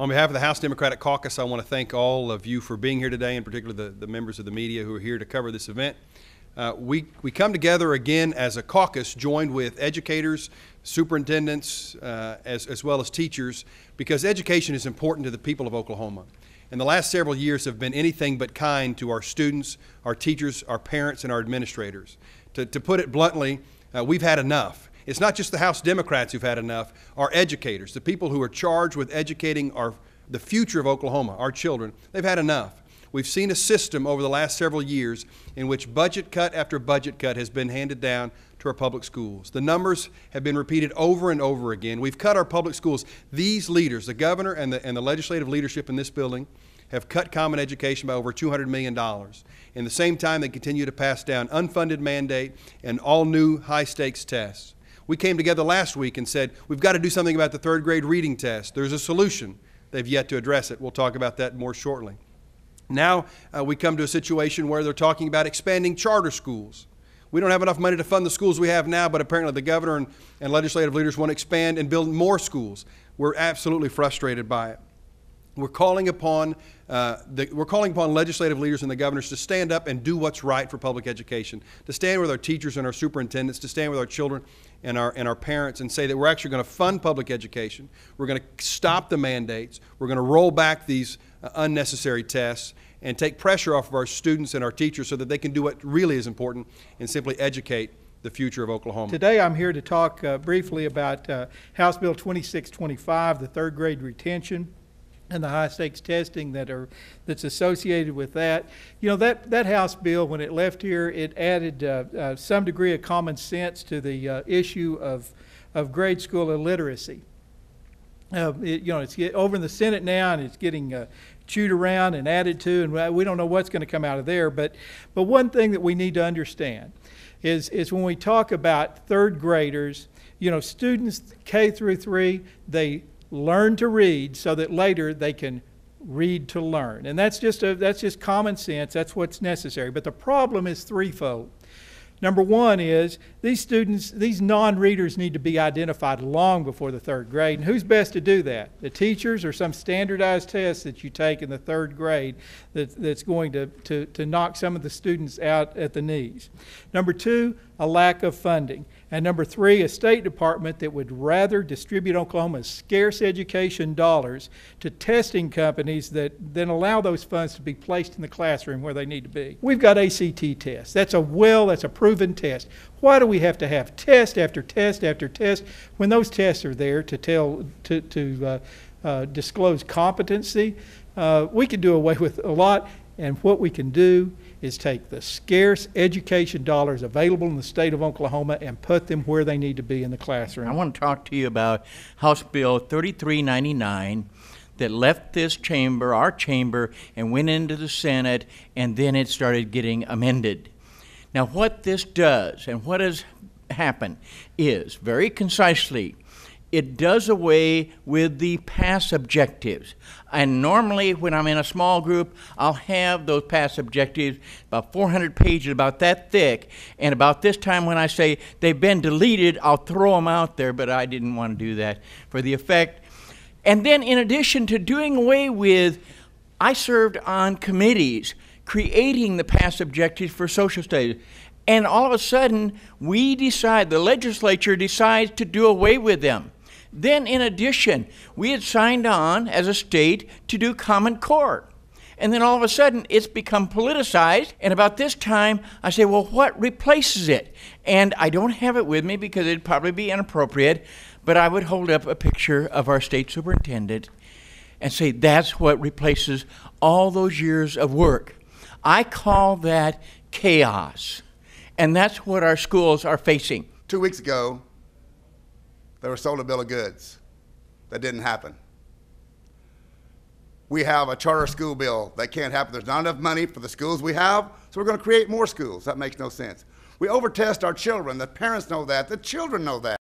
On behalf of the House Democratic Caucus, I want to thank all of you for being here today, and particularly the members of the media who are here to cover this event. We come together again as a caucus joined with educators, superintendents, as well as teachers, because education is important to the people of Oklahoma. And the last several years have been anything but kind to our students, our teachers, our parents, and our administrators. To put it bluntly, we've had enough. It's not just the House Democrats who've had enough. Our educators, the people who are charged with educating the future of Oklahoma, our children, they've had enough. We've seen a system over the last several years in which budget cut after budget cut has been handed down to our public schools. The numbers have been repeated over and over again. We've cut our public schools. These leaders, the governor and the legislative leadership in this building, have cut common education by over $200 million. In the same time, they continue to pass down unfunded mandate and all new high-stakes tests. We came together last week and said, we've got to do something about the third grade reading test. There's a solution. They've yet to address it. We'll talk about that more shortly. Now we come to a situation where they're talking about expanding charter schools. We don't have enough money to fund the schools we have now, but apparently the governor and legislative leaders want to expand and build more schools. We're absolutely frustrated by it. We're calling upon legislative leaders and the governors to stand up and do what's right for public education, to stand with our teachers and our superintendents, to stand with our children and our parents and say that we're actually going to fund public education. We're going to stop the mandates. We're going to roll back these unnecessary tests and take pressure off of our students and our teachers so that they can do what really is important and simply educate the future of Oklahoma. Today I'm here to talk briefly about House Bill 2625, the third grade retention and the high-stakes testing that's associated with that. You know, that House bill, when it left here, it added some degree of common sense to the issue of grade school illiteracy. It's over in the Senate now, and it's getting chewed around and added to, and we don't know what's going to come out of there. But one thing that we need to understand is when we talk about third graders, students K through 3, they learn to read so that later they can read to learn. And that's just common sense. That's what's necessary. But the problem is threefold. Number one is these non-readers need to be identified long before the third grade. And who's best to do that? The teachers or some standardized test that you take in the third grade that's going to knock some of the students out at the knees. Number two, a lack of funding. And number three, a State Department that would rather distribute Oklahoma's scarce education dollars to testing companies than allow those funds to be placed in the classroom where they need to be. We've got ACT tests. That's a proven test. Why do we have to have test after test after test when those tests are there to disclose competency? We could do away with a lot, and what we can do is take the scarce education dollars available in the state of Oklahoma and put them where they need to be in the classroom. I want to talk to you about House Bill 3399 that left this chamber, our chamber, and went into the Senate, and then it started getting amended. Now what this does and what has happened is, very concisely, it does away with the pass objectives. And normally when I'm in a small group, I'll have those pass objectives about 400 pages, about that thick. And about this time when I say they've been deleted, I'll throw them out there, but I didn't want to do that for the effect. And then in addition to doing away with, I served on committees creating the pass objectives for social studies. And all of a sudden, the legislature decides to do away with them. Then, in addition, we had signed on as a state to do Common Core. And then all of a sudden, it's become politicized. And about this time, I say, well, what replaces it? And I don't have it with me because it'd probably be inappropriate, but I would hold up a picture of our state superintendent and say, that's what replaces all those years of work. I call that chaos. And that's what our schools are facing. 2 weeks ago, they were sold a bill of goods. That didn't happen. We have a charter school bill. That can't happen. There's not enough money for the schools we have, so we're going to create more schools. That makes no sense. We overtest our children. The parents know that. The children know that.